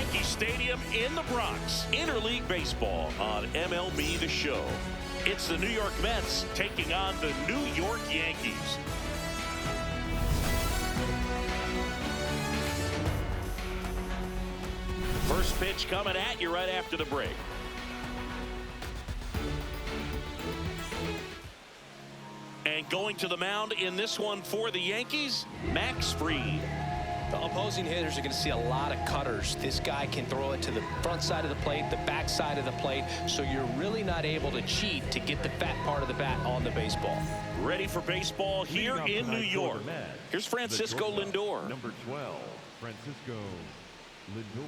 Yankee Stadium in the Bronx. Interleague baseball on MLB The Show. It's the New York Mets taking on the New York Yankees. First pitch coming at you right after the break. And going to the mound in this one for the Yankees, Max Fried. The opposing hitters are going to see a lot of cutters. This guy can throw it to the front side of the plate, the back side of the plate, so you're really not able to cheat to get the fat part of the bat on the baseball. Ready for baseball here in New York. Here's Francisco Lindor. Number 12, Francisco Lindor.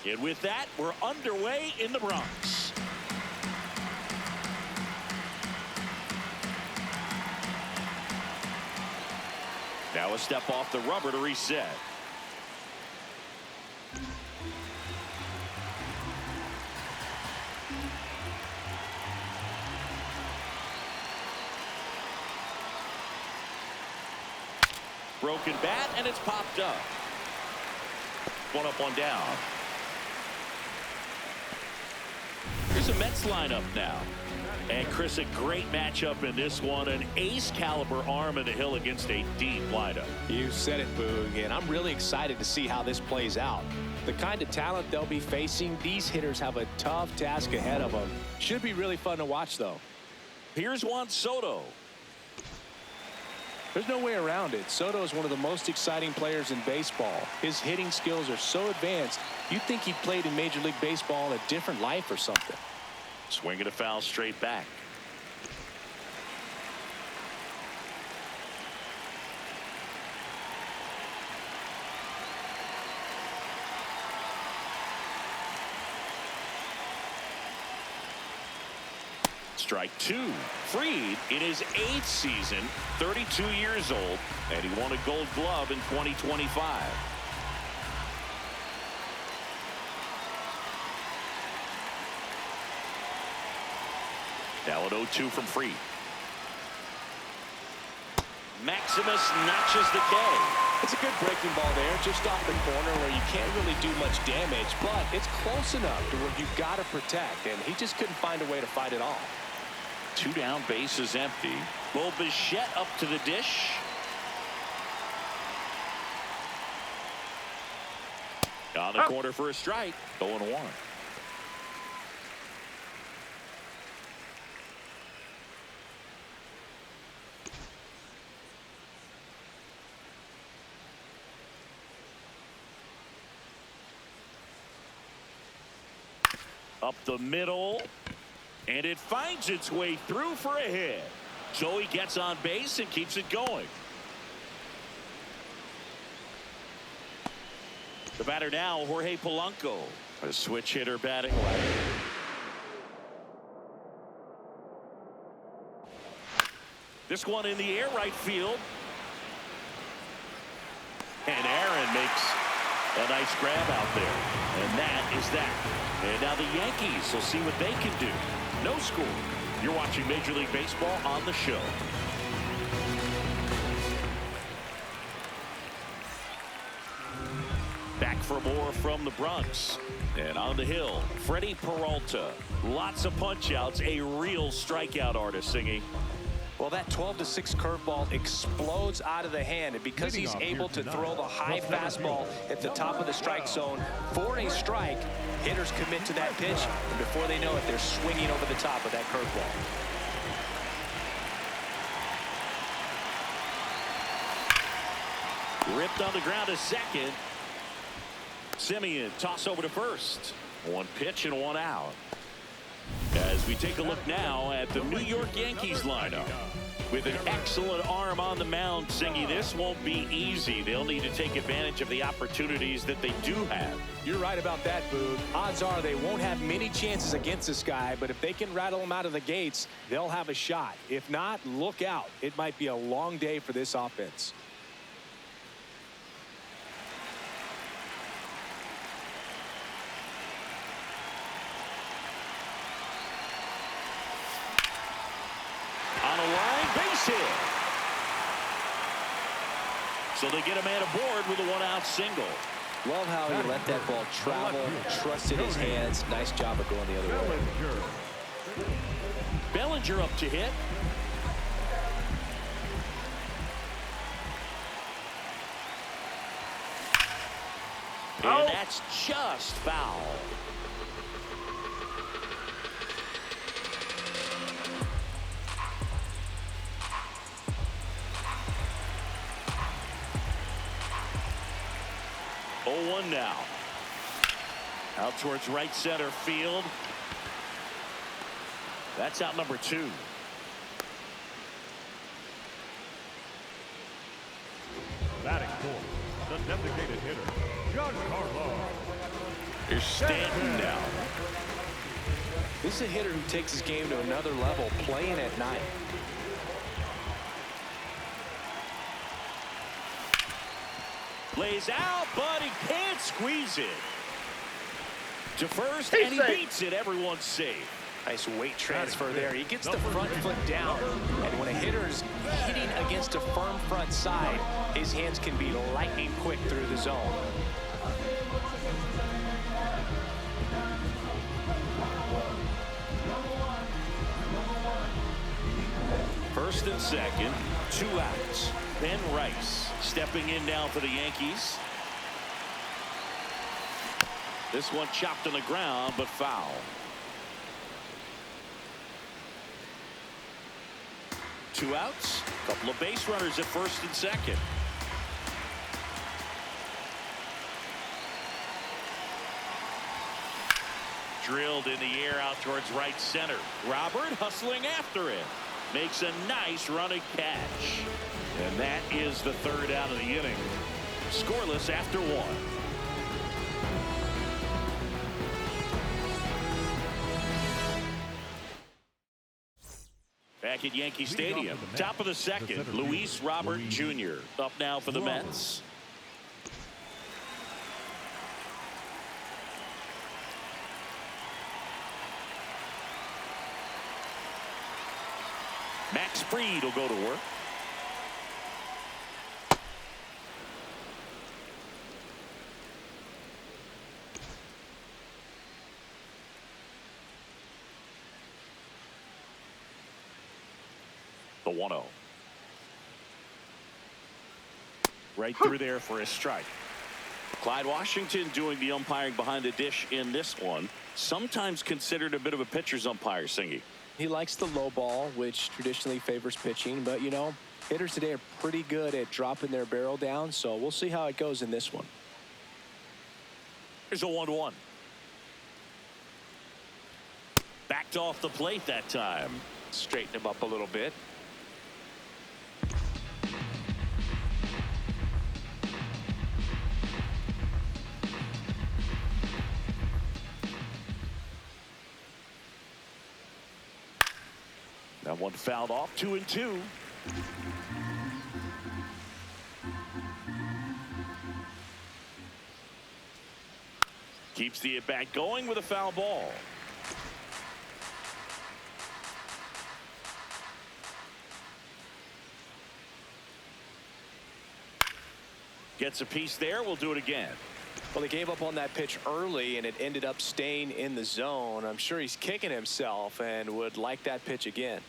And with that, we're underway in the Bronx. Now a step off the rubber to reset. Broken bat, and it's popped up. One up, one down. Here's a Mets lineup now. And Chris, a great matchup in this one. An ace caliber arm in the hill against a deep lineup. You said it, Boog, and I'm really excited to see how this plays out. The kind of talent they'll be facing, these hitters have a tough task ahead of them. Should be really fun to watch, though. Here's Juan Soto. There's no way around it. Soto is one of the most exciting players in baseball. His hitting skills are so advanced, you'd think he played in Major League Baseball in a different life or something. Swing and a foul straight back. Strike two. Fried in his 8th season, 32 years old, and he won a Gold Glove in 2025. Now an 0-2 from Fried. Maximus notches the K. It's a good breaking ball there, just off the corner where you can't really do much damage, but it's close enough to where you've got to protect, and he just couldn't find a way to fight it off. 2 down, base is empty. Will Bichette up to the dish. On the corner for a strike. 0-1. Up the middle. And it finds its way through for a hit. Joey gets on base and keeps it going. The batter now, Jorge Polanco. A switch hitter batting right. This one in the air right field. And Aaron makes a nice grab out there. And that is that. And now the Yankees will see what they can do. No score. You're watching Major League Baseball on the show. Back for more from the Bronx. And on the hill, Freddie Peralta. Lots of punch outs. A real strikeout artist, Singy. Well, that 12-6 curveball explodes out of the hand, and because he's able to throw the high fastball at the top of the strike zone for a strike, hitters commit to that pitch, and before they know it, they're swinging over the top of that curveball. Ripped on the ground to second. Simeon toss over to first. One pitch and one out. As we take a look now at the New York Yankees lineup. With an excellent arm on the mound, Singy, this won't be easy. They'll need to take advantage of the opportunities that they do have. You're right about that, Boog. Odds are they won't have many chances against this guy, but if they can rattle him out of the gates, they'll have a shot. If not, look out. It might be a long day for this offense. line, base hit. So they get a man aboard with a one-out single. Love how he let that ball travel, trusted his hands. Nice job of going the other way. Bellinger up to hit. And that's just foul. Oh, 1 now. Out towards right center field. That's out number 2. Batting fourth, the designated hitter, Giancarlo. Here's Stanton now. This is a hitter who takes his game to another level, playing at night. Lays out, but he can't squeeze it. To first, and he beats it. Everyone's safe. Nice weight transfer there. He gets the front foot down, and when a hitter is hitting against a firm front side, his hands can be lightning quick through the zone. First and second, 2 outs. Ben Rice stepping in now for the Yankees. This one chopped on the ground, but foul. 2 outs. Couple of base runners at first and second. Drilled in the air out towards right center. Robert hustling after it. Makes a nice running catch. And that is the 3rd out of the inning. Scoreless after 1. Back at Yankee Stadium, top of the second, Luis Robert Jr. up now for the Mets. Max Fried will go to work. The 1-0. Right through there for a strike. Clyde Washington doing the umpiring behind the dish in this one. Sometimes considered a bit of a pitcher's umpire, Singy. He likes the low ball, which traditionally favors pitching, but you know, hitters today are pretty good at dropping their barrel down, so we'll see how it goes in this one. Here's a 1-1. Backed off the plate that time. Straighten him up a little bit. That one fouled off. 2-2. Keeps the at-bat going with a foul ball. Gets a piece there. We'll do it again. Well, he gave up on that pitch early, and it ended up staying in the zone. I'm sure he's kicking himself and would like that pitch again.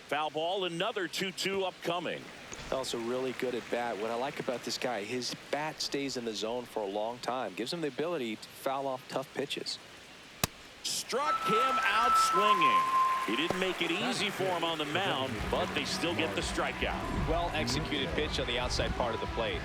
Foul ball, another 2-2 upcoming. Also really good at bat. What I like about this guy, his bat stays in the zone for a long time. Gives him the ability to foul off tough pitches. Struck him out swinging. He didn't make it easy for him on the mound, but they still get the strikeout. Well executed pitch on the outside part of the plate.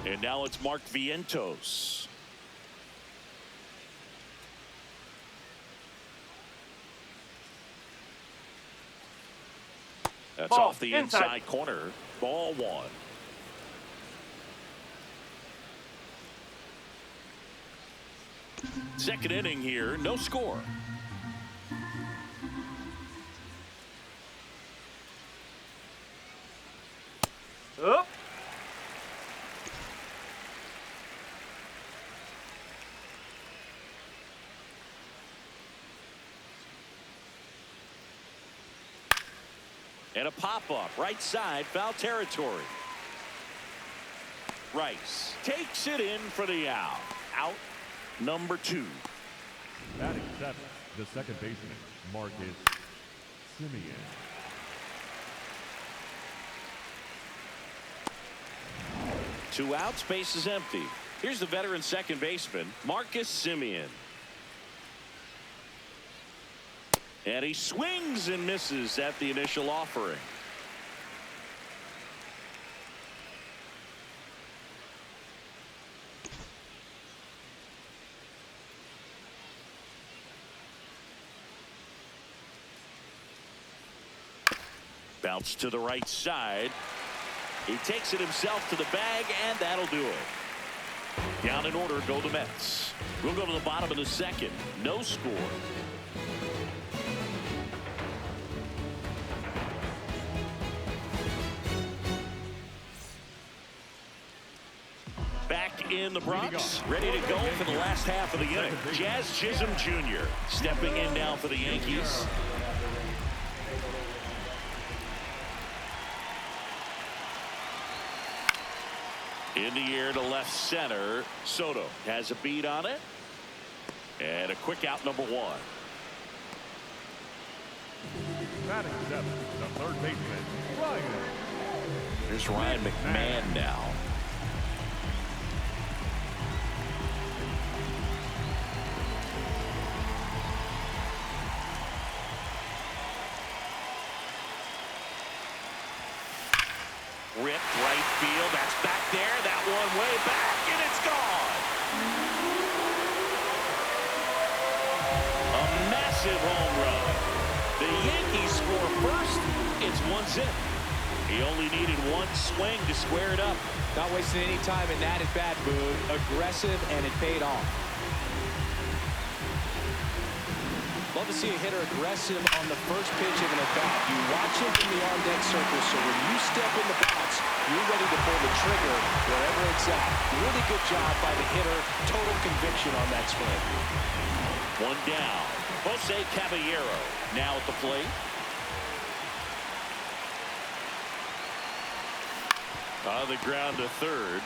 And now it's Mark Vientos. That's off the inside corner. Ball 1. Second inning here, no score. And a pop-up right side, foul territory. Rice takes it in for the out. Out number 2. Batting 7, the second baseman, Marcus Semien. Two outs, base is empty. Here's the veteran second baseman, Marcus Semien. And he swings and misses at the initial offering. Bounce to the right side. He takes it himself to the bag, and that'll do it. Down in order go the Mets. We'll go to the bottom of the second. No score. Back in the Bronx, ready to go for the last half of the inning. Jazz Chisholm Jr. stepping in now for the Yankees. In the air to left center. Soto has a beat on it. And a quick out, number 1. Batting 7, the third baseman, Ryan. Here's Ryan McMahon now. Ripped right field. That's back there. That one way back, and it's gone. A massive home run. The Yankees score first. It's 1-0. He only needed one swing to square it up. Not wasting any time in that at-bat, Boone. Aggressive, and it paid off. Love to see a hitter aggressive on the first pitch of an at-bat. You watch him from the on-deck circle, so when you step in the box, you're ready to pull the trigger wherever it's at. Really good job by the hitter. Total conviction on that swing. One down. Jose Caballero now at the plate. On the ground to third.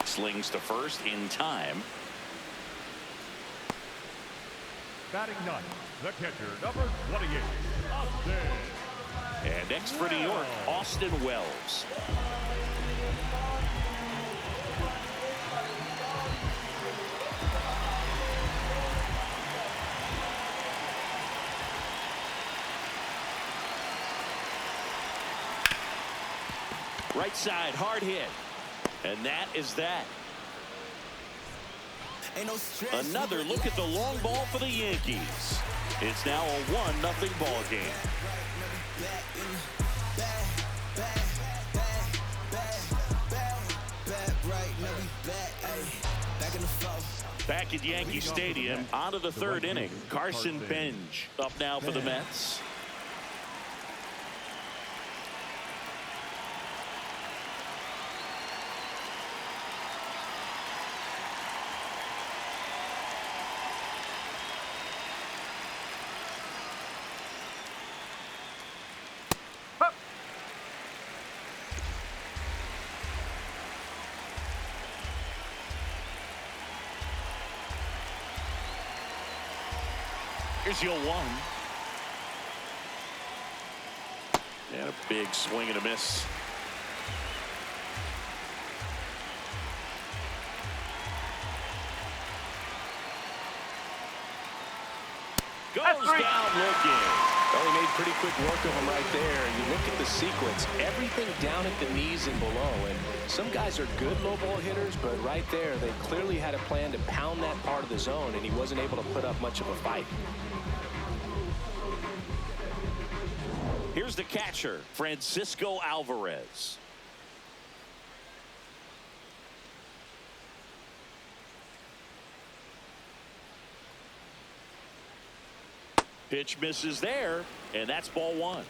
Slings to first in time. Batting 9, the catcher, number 28, Austin. And next for New York, Austin Wells. Right side, hard hit. And that is that. Another look at the long ball for the Yankees. It's now a 1-0 ball game. Back at Yankee Stadium, on to the third inning. Carson Bench up now for the Mets. Here's your 1. And a big swing and a miss. Goes down looking. Well, he made pretty quick work of him right there. You look at the sequence, everything down at the knees and below. And some guys are good low ball hitters, but right there, they clearly had a plan to pound that part of the zone, and he wasn't able to put up much of a fight. Here's the catcher, Francisco Alvarez. Pitch misses there, and that's ball 1.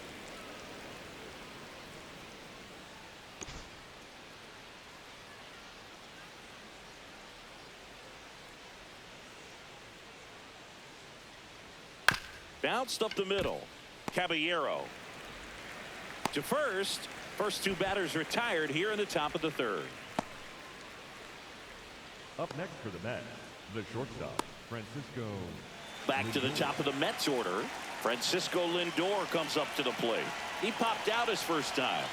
Bounced up the middle. Caballero. to first. First two batters retired here in the top of the third. Up next for the Mets, the shortstop, Francisco. Back to the top of the Mets order. Francisco Lindor comes up to the plate. He popped out his first time.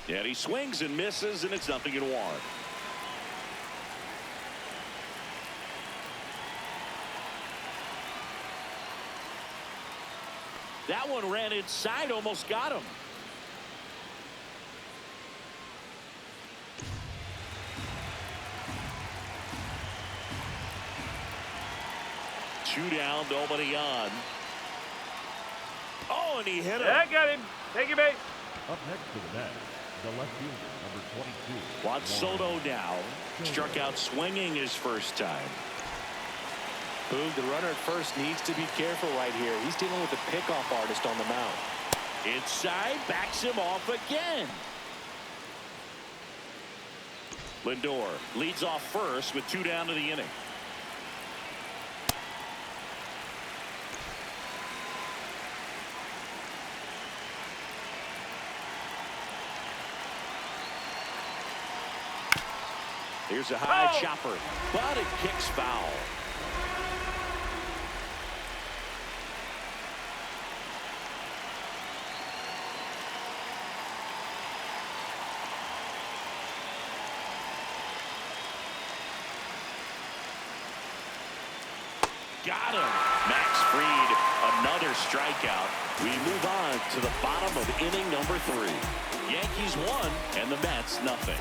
And he swings and misses, and it's 0-1. That one ran inside, almost got him. Two down, nobody on. Oh, and he hit him. I got him. Take your base. Up next for the Mets, the left fielder, number 22. Juan Soto now struck out swinging his first time. Boog, the runner at first needs to be careful right here. He's dealing with a pickoff artist on the mound. Inside, backs him off again. Lindor leads off first with two down to the inning. Here's a high chopper, but it kicks foul. Got him. Max Fried, another strikeout. We move on to the bottom of inning number 3. Yankees 1 and the Mets nothing.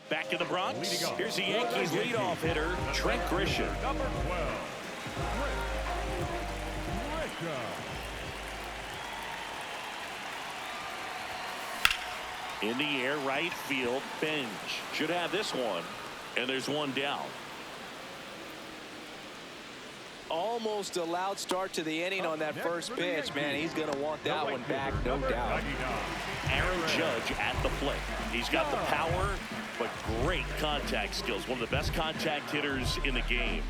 Back in the Bronx, here's the Yankees leadoff hitter, Trent Grisham. Number 12, Grisham. In the air, right field, Bench should have this one, and there's one down. Almost a loud start to the inning on that first pitch. Man, he's going to want that one back, no doubt. Aaron Judge at the plate. He's got the power, but great contact skills. One of the best contact hitters in the game.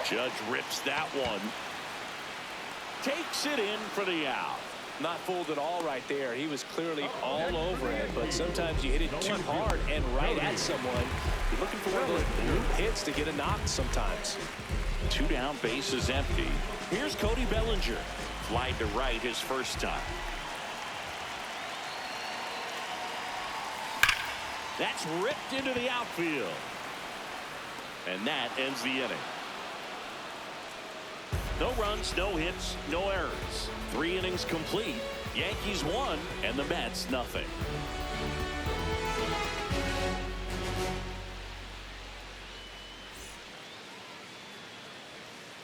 Judge rips that one. Takes it in for the out. Not fooled at all right there. He was clearly all over it, but sometimes you hit it too hard and right at someone. You're looking for one of those loop hits to get a knock sometimes. Two down, base is empty. Here's Cody Bellinger. Fly to right his first time. That's ripped into the outfield. And that ends the inning. No runs, no hits, no errors. 3 innings complete. Yankees 1 and the Mets nothing.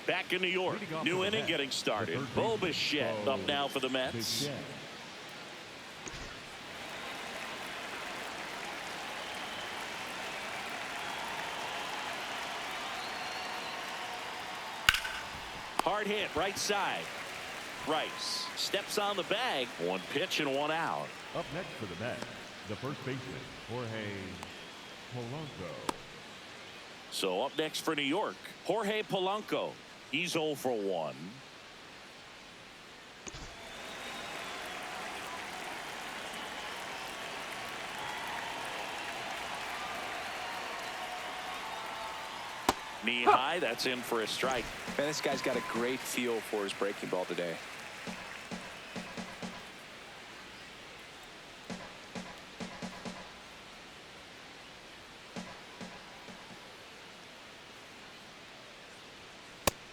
Back in New York, new inning getting started. Bo Bichette up now for the Mets. Hard hit, right side. Rice steps on the bag. 1 pitch and 1 out. Up next for the Mets, the first baseman, Jorge Polanco. So up next for New York, Jorge Polanco. He's 0 for 1. Knee high, that's in for a strike. Man, this guy's got a great feel for his breaking ball today.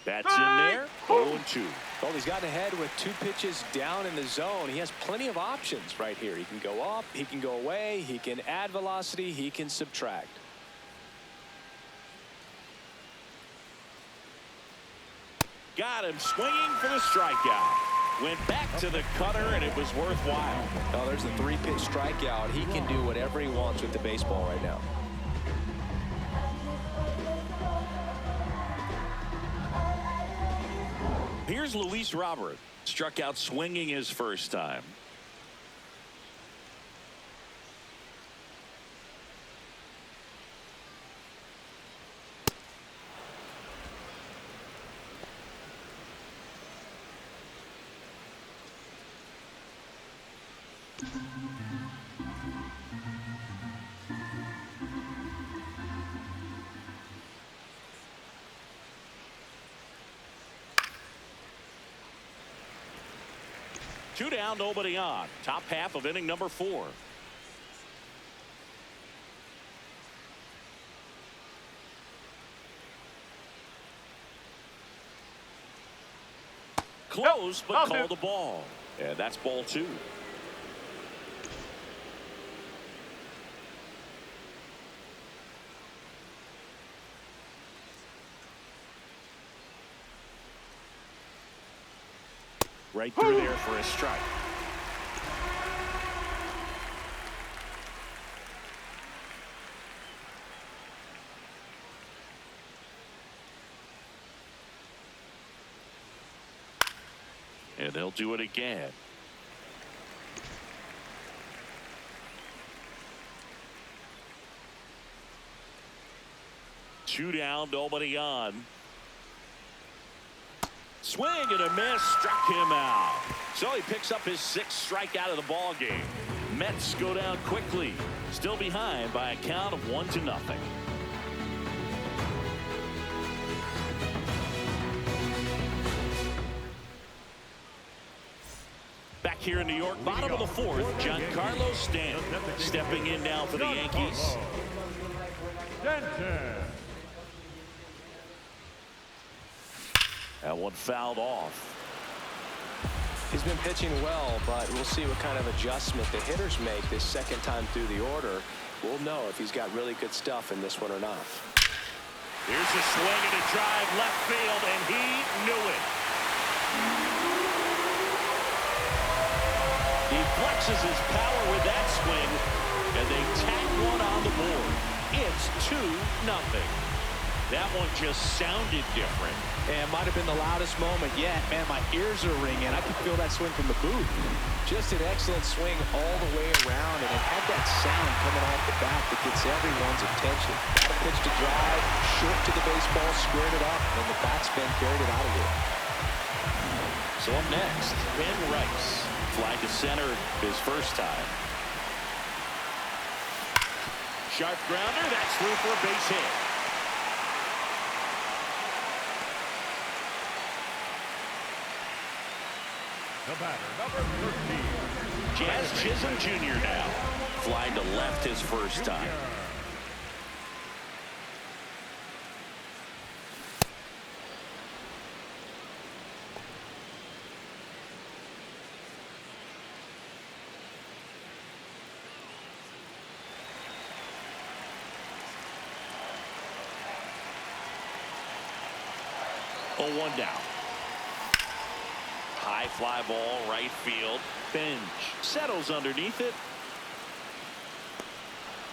That's in there. 0-2. Well, he's gotten ahead with 2 pitches down in the zone. He has plenty of options right here. He can go up, he can go away, he can add velocity, he can subtract. Got him swinging for the strikeout. Went back to the cutter, and it was worthwhile. Oh, there's a 3-pitch strikeout. He can do whatever he wants with the baseball right now. Here's Luis Robert. Struck out swinging his first time. Two down, nobody on. Top half of inning number 4. Close, but called the ball. And that's ball 2. Right through there for a strike. And they'll do it again. Two down, nobody on. Swing and a miss, struck him out. So he picks up his 6th strikeout of the ball game. Mets go down quickly, still behind by a count of 1-0. Back here in New York, bottom of the 4th, Giancarlo Stanton stepping in now for the Yankees. That one fouled off. He's been pitching well, but we'll see what kind of adjustment the hitters make this second time through the order. We'll know if he's got really good stuff in this one or not. Here's a swing and a drive left field, and he knew it. He flexes his power with that swing, and they tack one on the board. It's 2-0. That one just sounded different. And it might have been the loudest moment yet. Man, my ears are ringing. I can feel that swing from the booth. Just an excellent swing all the way around, and it had that sound coming off the bat that gets everyone's attention. Got a pitch to drive, short to the baseball, squared it up, and the batsman carried it out of here. So up next, Ben Rice. Fly to center his first time. Sharp grounder, that's through for a base hit. The batter, number 13. Jazz Chisholm Jr. now. Flying to left his first time. 0-1 down. High fly ball, right field. Bench settles underneath it.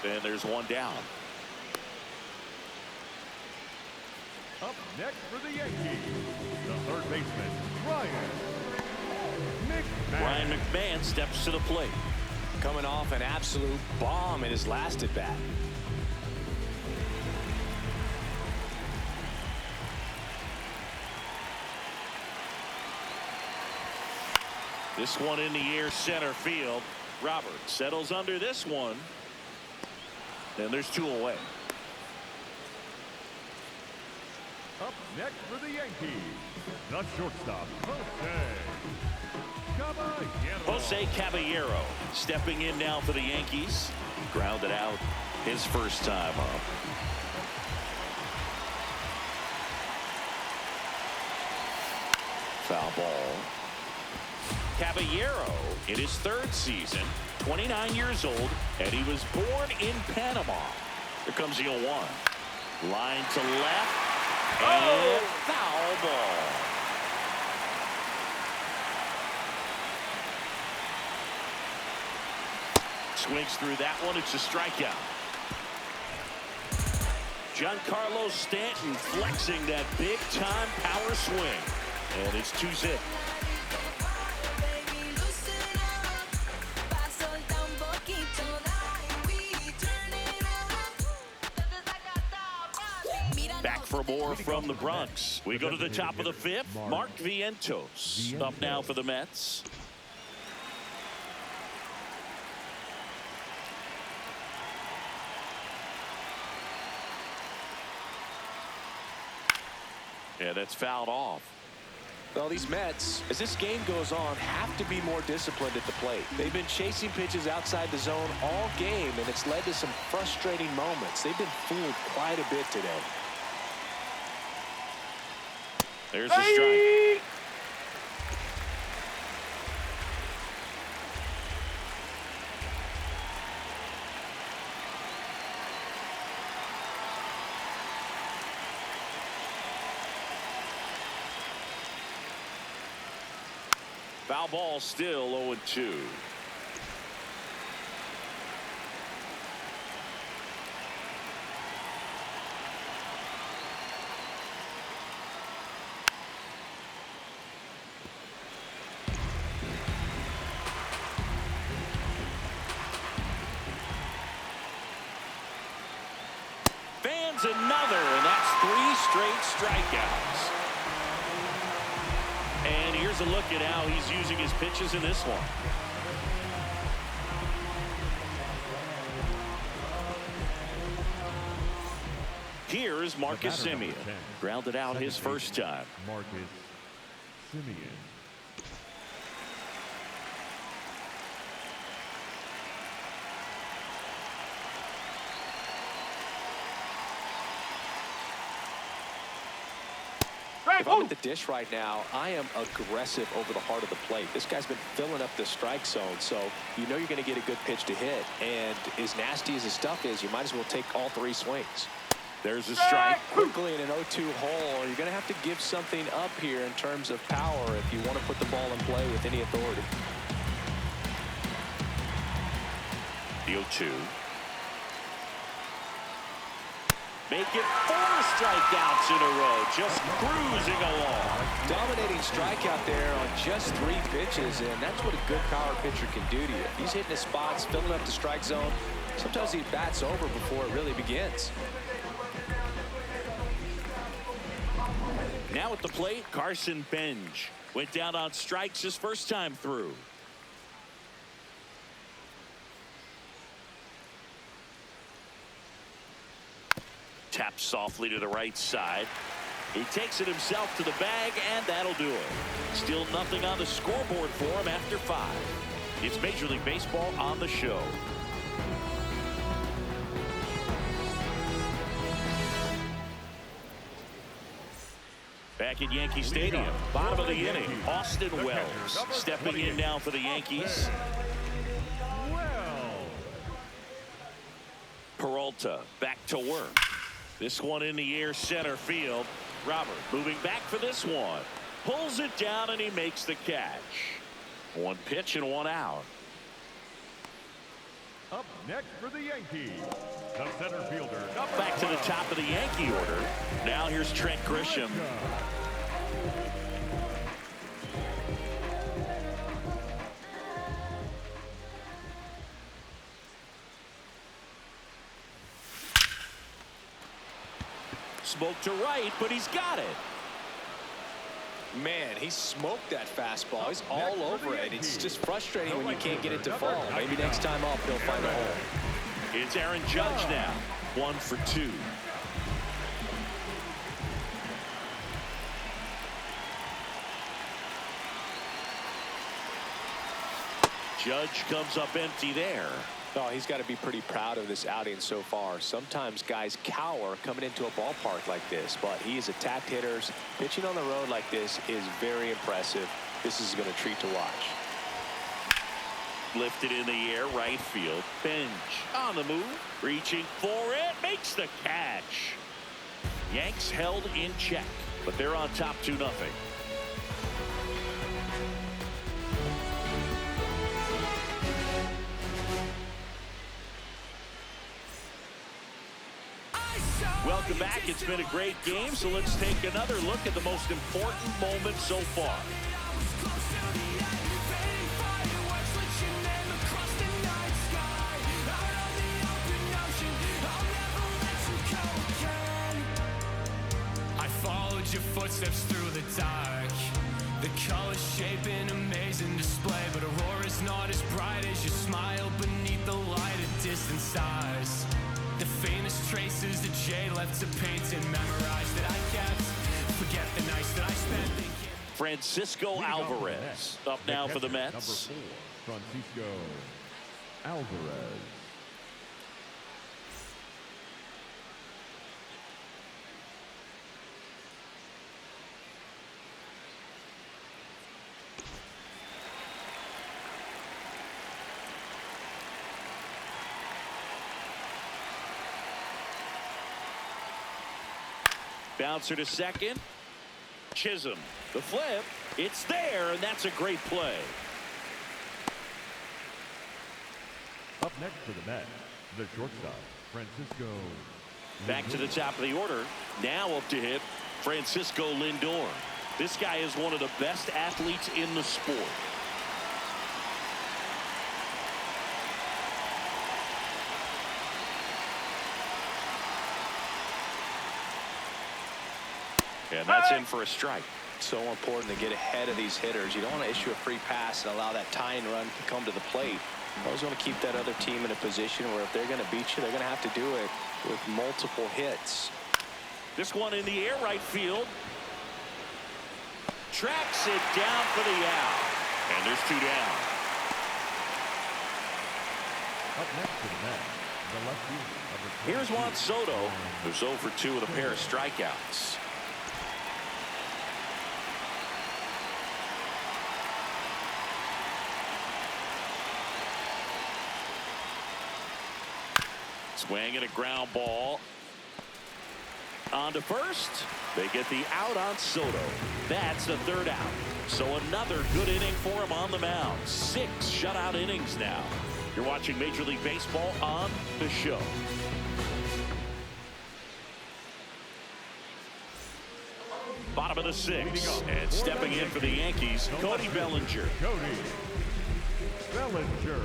And there's one down. Up next for the Yankees, the third baseman, Ryan McMahon. Ryan McMahon steps to the plate. Coming off an absolute bomb in his last at bat. This one in the air, center field. Robert settles under this one. And there's two away. Up next for the Yankees, the shortstop, Jose Caballero stepping in now for the Yankees. Grounded out his first time up. Foul ball. Caballero in his third season, 29 years old, and he was born in Panama. Here comes the 0-1. Line to left. And foul ball. Swings through that one. It's a strikeout. Giancarlo Stanton flexing that big-time power swing. And it's 2-0. Back for more from the Bronx. We go to the top of the fifth. Mark Vientos up now for the Mets. Yeah, that's fouled off. Well, these Mets, as this game goes on, have to be more disciplined at the plate. They've been chasing pitches outside the zone all game, and it's led to some frustrating moments. They've been fooled quite a bit today. There's the strike. Foul ball, still 0-2. Fans another, and that's 3 straight strikeouts. And here's a look at how he's using his pitches in this one. Here is Marcus Semien. Grounded out his first time. Marcus Semien. If I'm at the dish right now, I am aggressive over the heart of the plate. This guy's been filling up the strike zone, so you know you're going to get a good pitch to hit. And as nasty as his stuff is, you might as well take all 3 swings. There's a strike. Quickly in an 0-2 hole, you're going to have to give something up here in terms of power if you want to put the ball in play with any authority. The 0-2. Make it 4 strikeouts in a row, just cruising along. Dominating strikeout there on just 3 pitches, and that's what a good power pitcher can do to you. He's hitting his spots, filling up the strike zone. Sometimes he bats over before it really begins. Now at the plate, Carson Benj went down on strikes his first time through. Taps softly to the right side. He takes it himself to the bag, and that'll do it. Still nothing on the scoreboard for him after 5. It's Major League Baseball on the show. Back at Yankee Stadium, bottom of the inning, Austin Wells stepping in now for the Yankees. Peralta back to work. This one in the air, center field. Robert moving back for this one. Pulls it down, and he makes the catch. 1 pitch and 1 out. Up next for the Yankees, the center fielder. Back to the top of the Yankee order. Now here's Trent Grisham. Smoke to right, but he's got it. Man, he smoked that fastball. He's all over it. It's just frustrating when you can't get it to fall. Maybe next time up, he'll find a hole. It's Aaron Judge now. 1 for 2. Judge comes up empty there. Oh, he's got to be pretty proud of this outing so far. Sometimes guys cower coming into a ballpark like this, but he has attacked hitters. Pitching on the road like this is very impressive. This is going to treat to watch. Lifted in the air, right field. Benj on the move, reaching for it, makes the catch. Yanks held in check, but they're on top 2-0. welcome back. It's been a great game, so let's take another look at the most important moment so far. I followed your footsteps through the dark. The colors shape an amazing display, but aurora's not as bright as your smile beneath the light of distant stars. The famous traces that Jay left to paint and memorize that I kept. Forget the nights that I spent thinking. Francisco Alvarez up now for the Mets. Number 4, Francisco Alvarez. Bouncer to second. Chisholm, the flip. It's there, and that's a great play. Up next for the Mets, the shortstop, Francisco. Back to the top of the order. Now up to hit, Francisco Lindor. This guy is one of the best athletes in the sport. And that's in for a strike. So important to get ahead of these hitters. You don't want to issue a free pass and allow that tying run to come to the plate. You always want to keep that other team in a position where if they're going to beat you, they're going to have to do it with multiple hits. This one in the air, right field. Tracks it down for the out. And there's 2 down. Up next for the Mets, the left fielder. Here's Juan Soto, who's 0 for 2 with a pair of strikeouts. Swing and a ground ball. On to first. They get the out on Soto. That's the 3rd out. So another good inning for him on the mound. 6 shutout innings now. You're watching Major League Baseball on the show. Bottom of the 6th. And stepping in for the Yankees, Cody Bellinger. Cody Bellinger.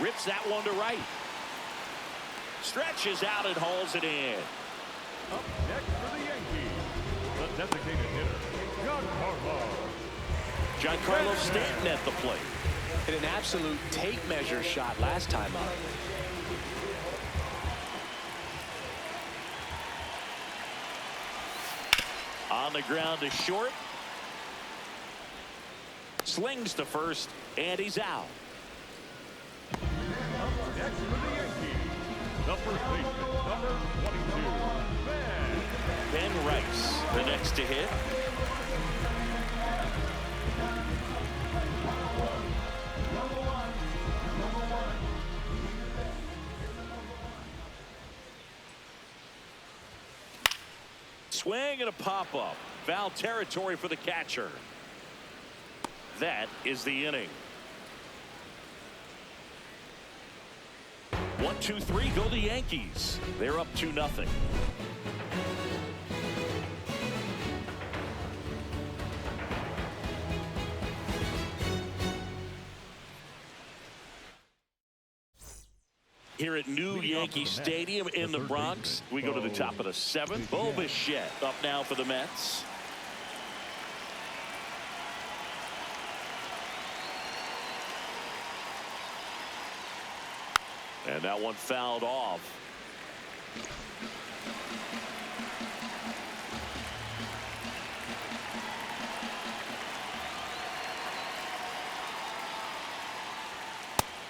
Rips that one to right. Stretches out and hauls it in. Up next for the Yankees, the designated hitter, Giancarlo Stanton at the plate. Hit an absolute tape measure shot last time up. On the ground to short. Slings to first, and he's out. Next for the Yankees, the first baseman, number 22, Ben Rice, the next to hit. Swing and a pop-up. Foul territory for the catcher. That is the inning. 1, 2, 3, go the Yankees. They're up 2-0. Here at New Yankee Stadium in the Bronx, we go to the top of the 7th. Bo Bichette up now for the Mets. And that one fouled off.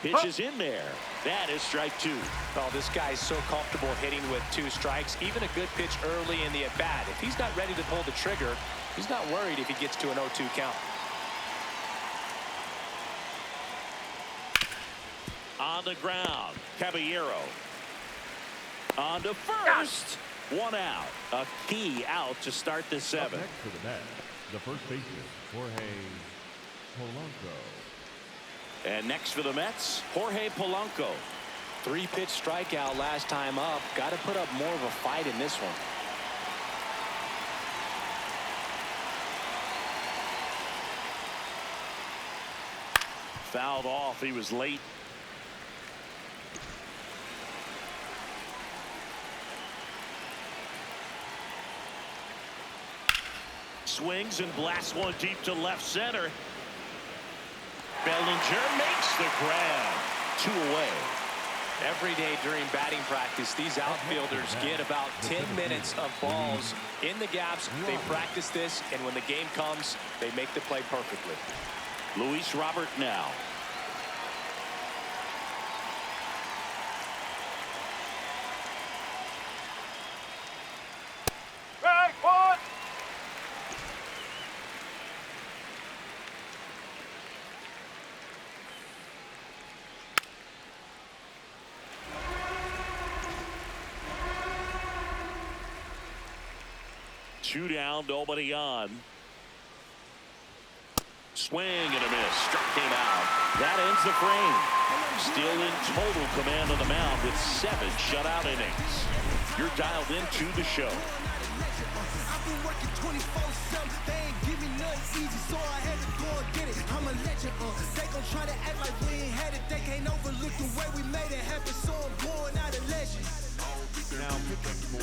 Pitch is in there. That is strike 2. Oh, this guy's so comfortable hitting with 2 strikes. Even a good pitch early in the at-bat. If he's not ready to pull the trigger, he's not worried if he gets to an 0-2 count. On the ground, Caballero. On to first. 1 out. A key out to start the 7th. Up next for the Mets, the first baseman, Jorge Polanco. And next for the Mets, Jorge Polanco. 3-pitch strikeout last time up. Got to put up more of a fight in this one. Fouled off. He was late. Swings and blasts one deep to left center. Bellinger makes the grab. 2 away. Every day during batting practice, these outfielders get about 10 minutes of balls in the gaps. They practice this, and when the game comes, they make the play perfectly. Luis Robert now. Two down, nobody on. Swing and a miss. Struck him out. That ends the frame. Still in total command of the mound with 7 shutout innings. You're dialed into the show. I've been working 24/7. They ain't give me nothing easy, so I had to go and get it. I'm a legend. They gon' try to act like we ain't had it. They can't overlook the way we made it happen, so I'm going out a legend.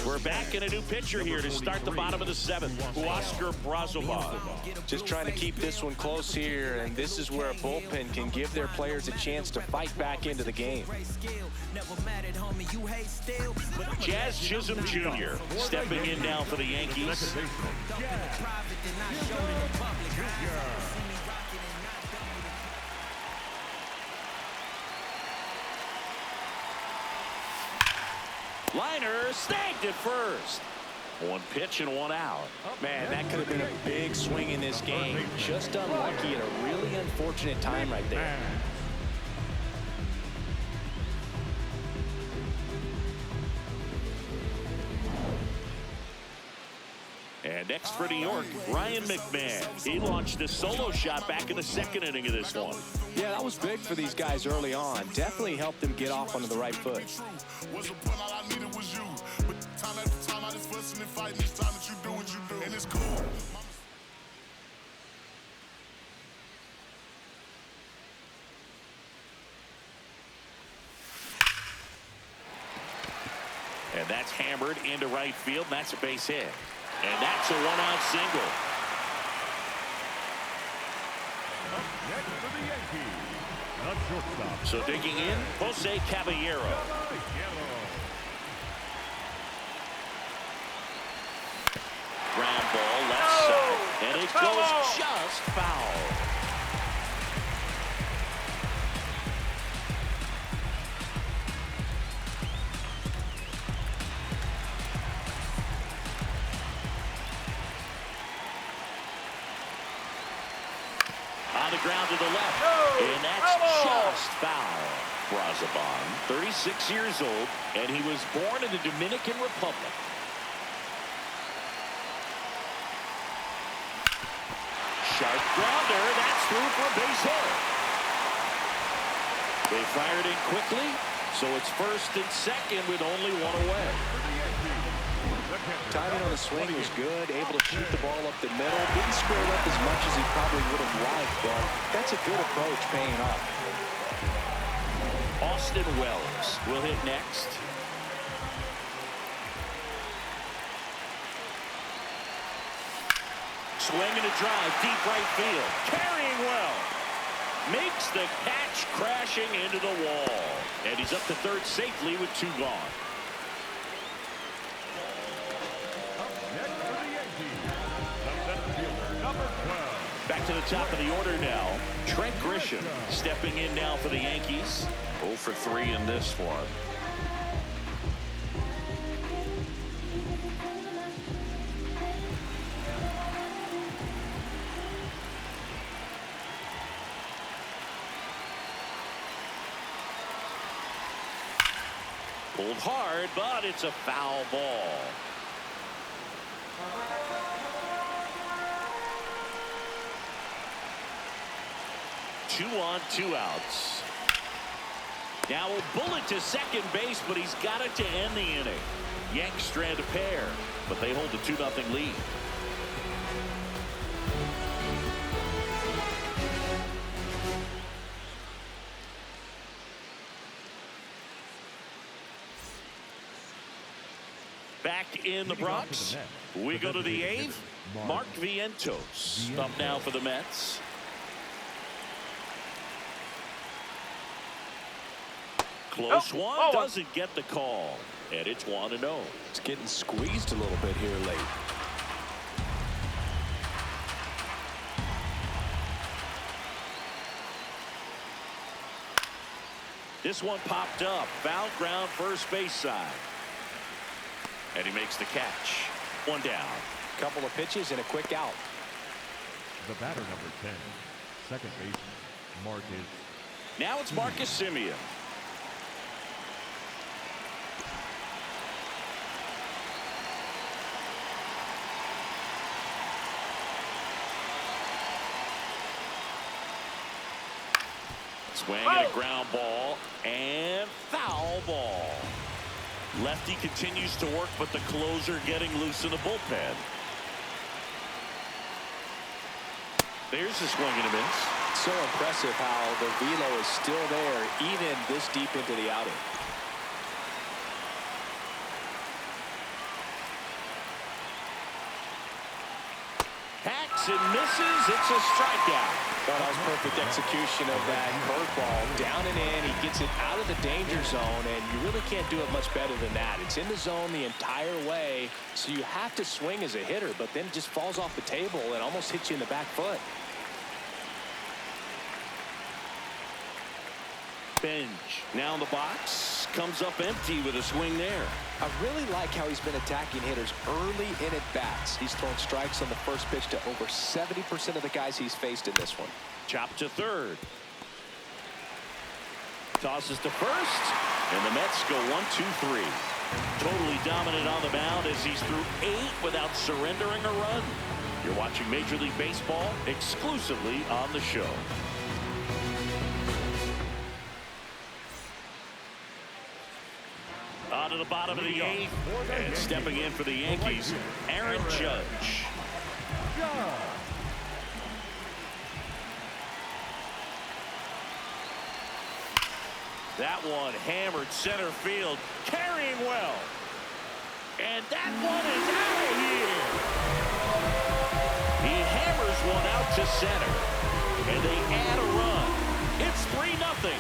We're back in a new pitcher here to start the bottom of the 7th. Oscar Brazoban. Just trying to keep this one close here, and this is where a bullpen can give their players a chance to fight back into the game. Jazz Chisholm Jr. stepping in now for the Yankees. Liner snagged at first. 1 pitch and 1 out. Man, that could have been a big swing in this game. Just unlucky at a really unfortunate time right there. And next for New York, Ryan McMahon. He launched a solo shot back in the 2nd inning of this one. Yeah, that was big for these guys early on. Definitely helped them get off onto the right foot. And that's hammered into right field. And that's a base hit. And that's a 1-out single. Next for the Yankees, the shortstop. So digging in, Jose Caballero. Ground ball left side. And it goes just foul. On the ground to the left. And that's just foul. Brazoban, 36 years old, and he was born in the Dominican Republic. Sharp grounder. That's through for a base hit. They fired in quickly, so it's 1st and 2nd with only 1 away. Timing on the swing was good, able to shoot the ball up the middle. Didn't square it up as much as he probably would have liked, but that's a good approach paying off. Austin Wells will hit next. Swing and a drive, deep right field. Carrying well. Makes the catch, crashing into the wall. And he's up to 3rd safely with 2 gone. Next for the Yankees, the center fielder, number 12. Back to the top of the order now. Trent Grisham stepping in now for the Yankees. 0 for 3 in this one. Pulled hard, but it's a foul ball. 2 on, 2 outs. Now a bullet to second base, but he's got it to end the inning. Yanks strand a pair, but they hold a 2-0 lead. Back in the Bronx, we go to the 8th. Mark Vientos up now for the Mets. Close one, doesn't get the call, and it's 1-0. It's getting squeezed a little bit here late. This one popped up, foul ground first base side. And he makes the catch. 1 down. Couple of pitches and a quick out. The batter, number 10, second baseman, Marcus. Now it's Marcus Semien. Swing and a ground ball and foul ball. Lefty continues to work, but the closer getting loose in the bullpen. There's a swing and a miss. So impressive how the velo is still there even this deep into the outing. Hacks and misses. It's a strikeout. Well, that was perfect execution of that curveball. Down and in. He gets it out of the danger zone, and you really can't do it much better than that. It's in the zone the entire way, so you have to swing as a hitter, but then it just falls off the table and almost hits you in the back foot. Bench now in the box, comes up empty with a swing there. I really like how he's been attacking hitters early in at bats. He's thrown strikes on the first pitch to over 70% of the guys he's faced in this one. Chop to third. Tosses to first, and the Mets go 1-2-3. Totally dominant on the mound as he's through 8 without surrendering a run. You're watching Major League Baseball exclusively on the show. On to the bottom of the 8th, and stepping in for the Yankees, Aaron Judge. That one hammered center field, carrying well. And that one is out of here. He hammers one out to center, and they add a run. It's 3-0.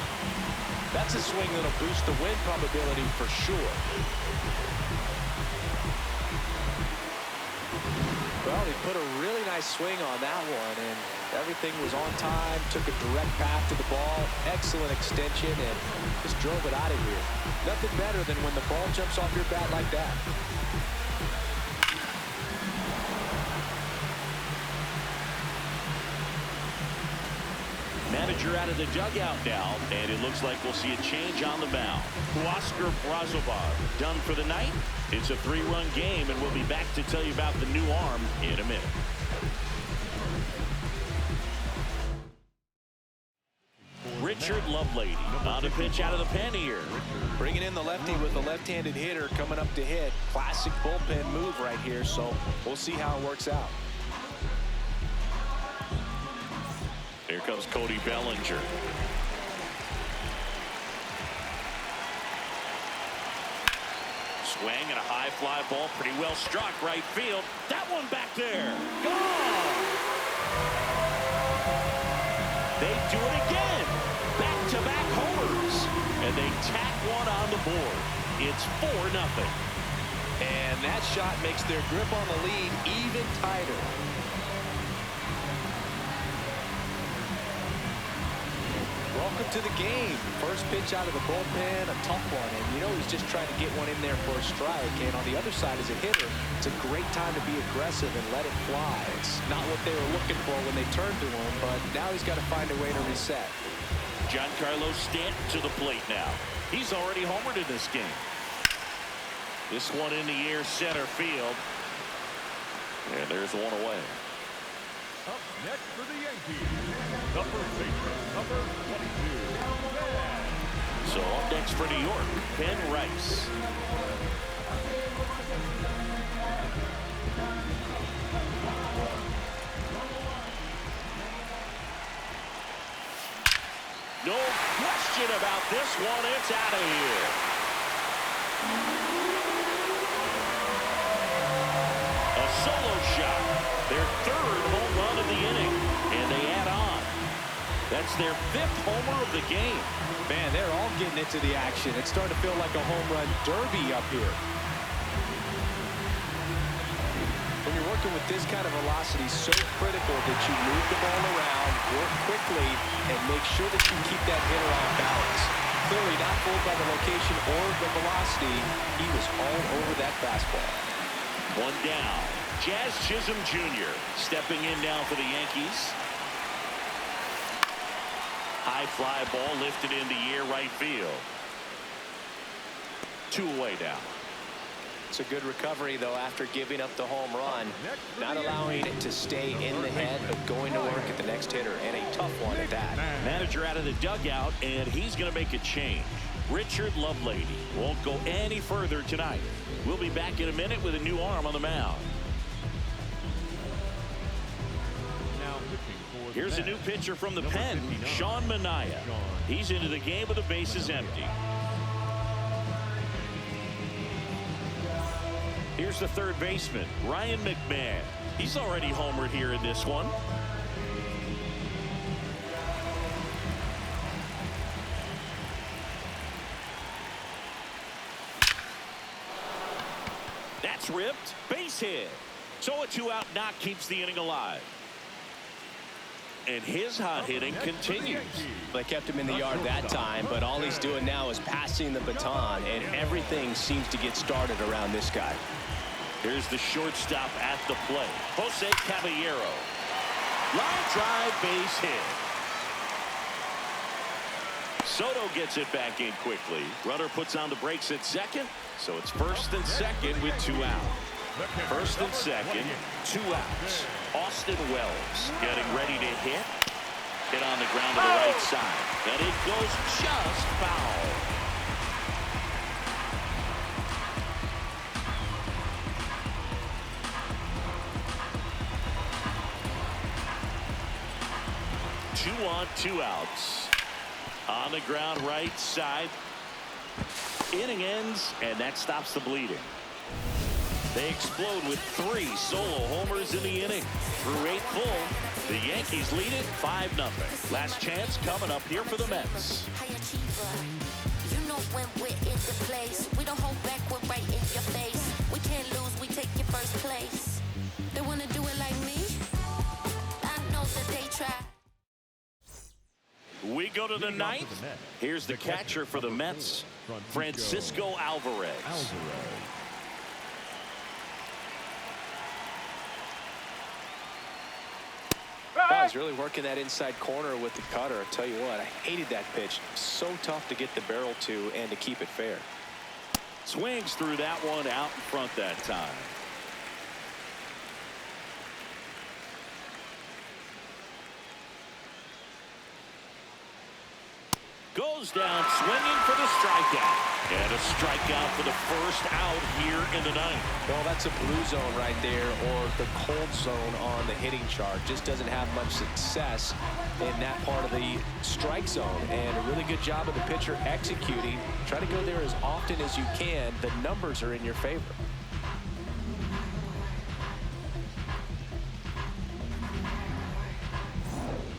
That's a swing that'll boost the win probability for sure. Well, he put a really nice swing on that one, and everything was on time, took a direct path to the ball, excellent extension, and just drove it out of here. Nothing better than when the ball jumps off your bat like that. Manager out of the dugout now, and it looks like we'll see a change on the mound. Oscar Brazoban done for the night. It's a 3-run game, and we'll be back to tell you about the new arm in a minute. Richard Lovelady on the pitch out of the pen here. Bringing in the lefty with the left-handed hitter coming up to hit. Classic bullpen move right here, so we'll see how it works out. Here comes Cody Bellinger. Swing and a high fly ball, pretty well struck right field. That one back there, gone. They do it again. Back-to-back homers, and they tack one on the board. It's 4-0. And that shot makes their grip on the lead even tighter. Welcome to the game. First pitch out of the bullpen, a tough one, and you know he's just trying to get one in there for a strike. And on the other side, as a hitter, it's a great time to be aggressive and let it fly. It's not what they were looking for when they turned to him, but now he's got to find a way to reset. Giancarlo Stanton to the plate now. He's already homered in this game. This one in the air, center field. And there's one away. Up next for the Yankees, the first baseman, number 22, Ben. So up next for New York, Ben Rice. No question about this one. It's out of here. A solo shot. Their third home run of the inning. And they add on. That's their 5th homer of the game. Man, they're all getting into the action. It's starting to feel like a home run derby up here. When you're working with this kind of velocity, so critical that you move the ball around, work quickly, and make sure that you keep that hitter on balance. Clearly not fooled by the location or the velocity. He was all over that fastball. One down. Jazz Chisholm Jr. stepping in now for the Yankees. High fly ball lifted in the air right field. 2 away now. It's a good recovery, though, after giving up the home run. Not allowing it to stay in the head, but going to work at the next hitter, and a tough one at that. Manager out of the dugout, and he's going to make a change. Richard Lovelady won't go any further tonight. We'll be back in a minute with a new arm on the mound. Here's a new pitcher from the pen, Sean Manaea. He's into the game with the bases empty. Here's the third baseman, Ryan McMahon. He's already homered here in this one. That's ripped. Base hit. So a 2-out knock keeps the inning alive. And his hot hitting continues. They kept him in the yard that time, but all he's doing now is passing the baton, and everything seems to get started around this guy. Here's the shortstop at the plate, Jose Caballero. Line drive, base hit. Soto gets it back in quickly. Runner puts on the brakes at second, so it's first and second with 2 out. First and second, 2 outs. Austin Wells getting ready to hit. Hit on the ground to the right side. And it goes just foul. Two on, 2 outs. On the ground right side. Inning ends, and that stops the bleeding. They explode with 3 solo homers in the inning. Through 8 full, the Yankees lead it 5-0. Last chance coming up here for the Mets. You know when we're in the place, we don't hold back, we're right in your face. We can't lose, we take your first place. They wanna do it like me? I know that they try. We go to the 9th. Here's the catcher for the Mets, Francisco Alvarez. Well, he's really working that inside corner with the cutter. I'll tell you what, I hated that pitch. So tough to get the barrel to and to keep it fair. Swings through that one out in front that time. Goes down swinging for the strikeout. And a strikeout for the first out here in the 9th. Well, that's a blue zone right there, or the cold zone on the hitting chart. Just doesn't have much success in that part of the strike zone. And a really good job of the pitcher executing. Try to go there as often as you can. The numbers are in your favor.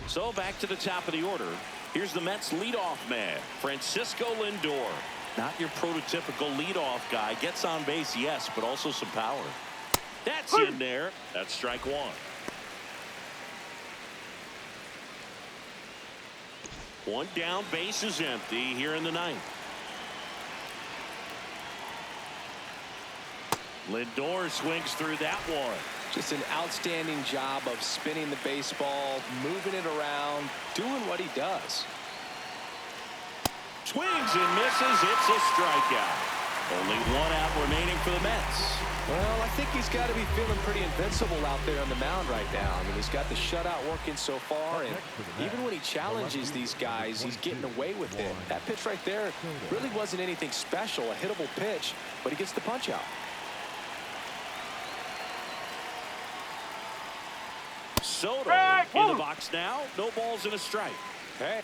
So back to the top of the order. Here's the Mets leadoff man, Francisco Lindor. Not your prototypical leadoff guy. Gets on base, yes, but also some power. That's in there. That's strike 1. One down, base is empty here in the 9th. Lindor swings through that one. Just an outstanding job of spinning the baseball, moving it around, doing what he does. Swings and misses. It's a strikeout. Only 1 out remaining for the Mets. Well, I think he's got to be feeling pretty invincible out there on the mound right now. I mean, he's got the shutout working so far, and even when he challenges these guys, he's getting away with it. That pitch right there really wasn't anything special, a hittable pitch, but he gets the punch out. Soto in the box now. No balls and a strike. Hey.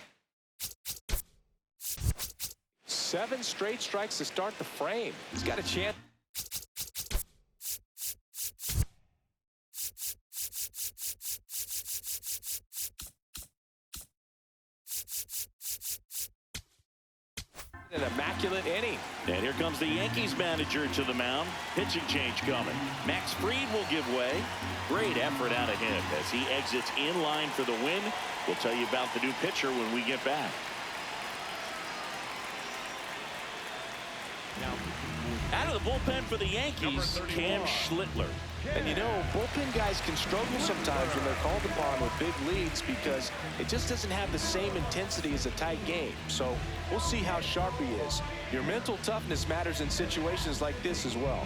7 straight strikes to start the frame. He's got a chance. An immaculate inning. And here comes the Yankees manager to the mound. Pitching change coming. Max Fried will give way. Great effort out of him as he exits in line for the win. We'll tell you about the new pitcher when we get back. Out of the bullpen for the Yankees, Cam Schlittler. And you know, bullpen guys can struggle sometimes when they're called upon with big leads because it just doesn't have the same intensity as a tight game. So we'll see how sharp he is. Your mental toughness matters in situations like this as well.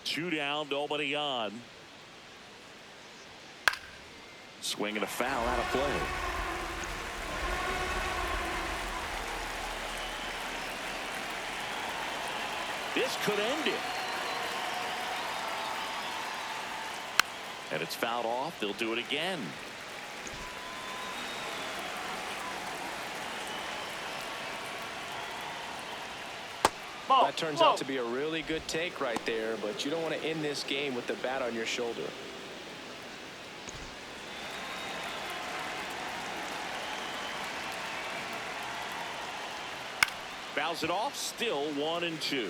Two down, nobody on. Swing and a foul out of play. This could end it. And it's fouled off. They'll do it again. That turns out to be a really good take right there, but you don't want to end this game with the bat on your shoulder. Fouls it off, still 1-2.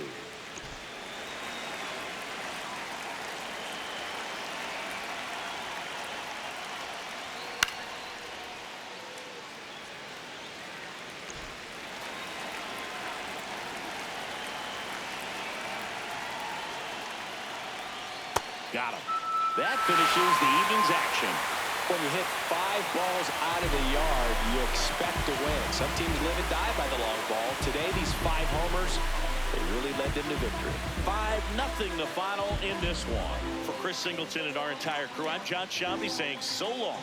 Got him. That finishes the evening's action. When you hit 5 balls out of the yard, you expect to win. Some teams live and die by the long ball. Today, these 5 homers, they really led them to victory. 5-0 the final in this one. For Chris Singleton and our entire crew, I'm John Shambi saying so long.